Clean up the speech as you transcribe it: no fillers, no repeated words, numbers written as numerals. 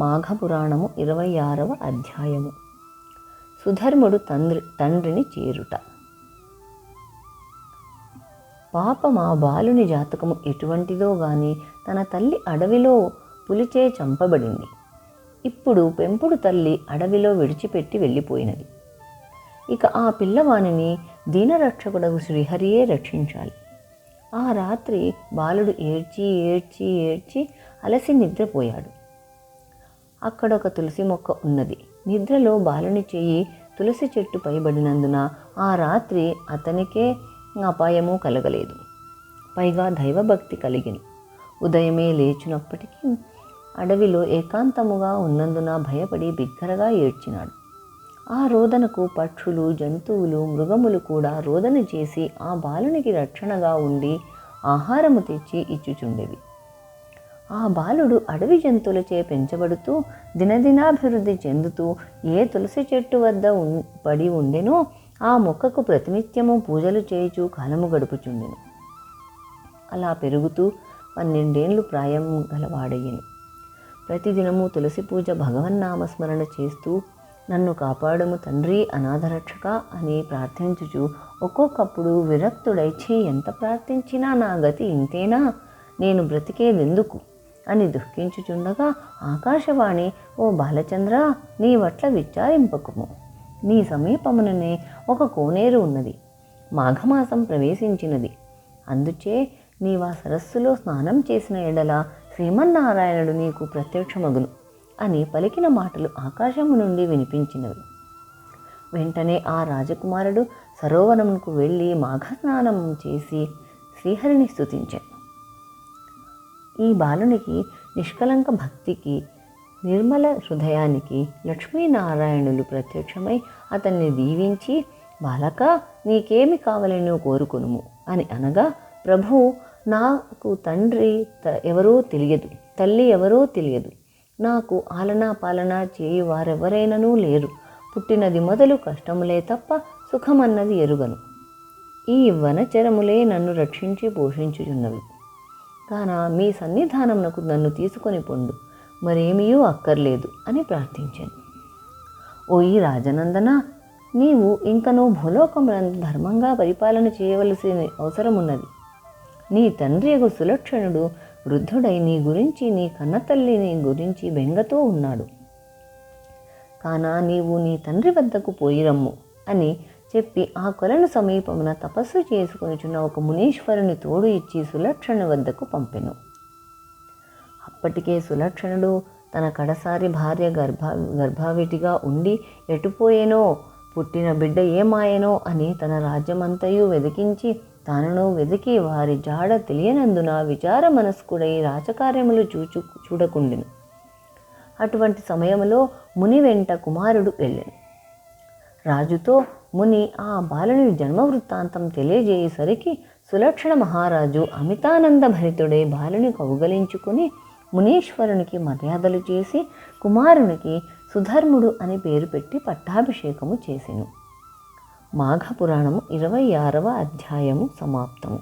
మాఘపురాణము 26వ అధ్యాయము. సుధర్ముడు తండ్రిని చేరుట. పాపం ఆ బాలుని జాతకము ఎటువంటిదో గాని తన తల్లి అడవిలో పులిచే చంపబడింది. ఇప్పుడు పెంపుడు తల్లి అడవిలో విడిచిపెట్టి వెళ్ళిపోయినది. ఇక ఆ పిల్లవానిని దీనరక్షకుడగు శ్రీహరియే రక్షించాలి. ఆ రాత్రి బాలుడు ఏడ్చి ఏడ్చి ఏడ్చి అలసి నిద్రపోయాడు. అక్కడొక తులసి మొక్క ఉన్నది. నిద్రలో బాలుని చెయ్యి తులసి చెట్టు పైబడినందున ఆ రాత్రి అతనికే అపాయము కలగలేదు. పైగా దైవభక్తి కలిగిన ఉదయమే లేచినప్పటికీ అడవిలో ఏకాంతముగా ఉన్నందున భయపడి బిగ్గరగా ఏడ్చినాడు. ఆ రోదనకు పక్షులు, జంతువులు, మృగములు కూడా రోదన చేసి ఆ బాలునికి రక్షణగా ఉండి ఆహారము తెచ్చి ఇచ్చుచుండేవి. ఆ బాలుడు అడవి జంతువులచే పెంచబడుతూ దినదినాభివృద్ధి చెందుతూ ఏ తులసి చెట్టు వద్ద పడి ఉండెనో ఆ మొక్కకు ప్రతినిత్యము పూజలు చేయుచు కాలము గడుపుచుండెను. అలా పెరుగుతూ 12 ఏండ్లు ప్రాయం గలవాడయ్యను. ప్రతిదినము తులసి పూజ, భగవన్నామస్మరణ చేస్తూ నన్ను కాపాడము తండ్రి, అనాథరక్షక అని ప్రార్థించుచు ఒక్కొక్కప్పుడు విరక్తుడై ఎంత ప్రార్థించినా నా గతి ఇంతేనా, నేను బ్రతికేదెందుకు అని దుఃఖించుచుండగా ఆకాశవాణి, ఓ బాలచంద్ర, నీ వట్ల విచారింపకుము. నీ సమీపముననే ఒక కోనేరు ఉన్నది. మాఘమాసం ప్రవేశించినది. అందుచే నీవా సరస్సులో స్నానం చేసిన ఎడల శ్రీమన్నారాయణుడు నీకు ప్రత్యక్షమగును అని పలికిన మాటలు ఆకాశము నుండి వినిపించినవి. వెంటనే ఆ రాజకుమారుడు సరోవరమునకు వెళ్ళి మాఘస్నానం చేసి శ్రీహరిని స్తుతించాడు. ఈ బాలునికి నిష్కలంక భక్తికి, నిర్మల హృదయానికి లక్ష్మీనారాయణులు ప్రత్యక్షమై అతన్ని దీవించి, బాలక, నీకేమి కావాలని కోరుకునుము అని అనగా, ప్రభు, నాకు తండ్రి ఎవరో తెలియదు, తల్లి ఎవరో తెలియదు, నాకు ఆలనా పాలనా చేయు వారెవరైనను లేరు, పుట్టినది మొదలు కష్టములే తప్ప సుఖమన్నది ఎరుగను. ఈ వనచరములే నన్ను రక్షించి పోషించుచున్నవి. కాన మీ సన్నిధానమునకు నన్ను తీసుకొని పొండు, మరేమీయూ అక్కర్లేదు అని ప్రార్థించాను. ఓ ఈ రాజనందన, నీవు ఇంకనూ భూలోకమునందు ధర్మంగా పరిపాలన చేయవలసిన అవసరమున్నది. నీ తండ్రి యగు సులక్షణుడు వృద్ధుడై నీ గురించి, నీ కన్నతల్లి నీ గురించి బెంగతో ఉన్నాడు. కాన నీవు నీ తండ్రి వద్దకు పోయిరమ్ము అని చెప్పి ఆ కొలను సమీపమున తపస్సు చేసుకొనిచున్న ఒక మునీశ్వరుని తోడు ఇచ్చి సులక్షణుని వద్దకు పంపెను. అప్పటికే సులక్షణుడు తన కడసారి భార్య గర్భావిటిగా ఉండి ఎటుపోయేనో, పుట్టిన బిడ్డ ఏమాయనో అని తన రాజ్యమంతయు వెదికించి తానును వెదికి వారి జాడ తెలియనందున విచార మనస్కుడై రాజకార్యములు చూడకుండెను. అటువంటి సమయంలో ముని వెంట కుమారుడు వెళ్ళెను. రాజుతో ముని ఆ బాలుని జన్మ వృత్తాంతం తెలియజేయేసరికి సులక్షణ మహారాజు అమితానంద భరితుడై బాలుని కౌగలించుకుని మునీశ్వరునికి మర్యాదలు చేసి కుమారునికి సుధర్ముడు అని పేరు పెట్టి పట్టాభిషేకము చేసెను. మాఘపురాణము 26వ అధ్యాయము సమాప్తము.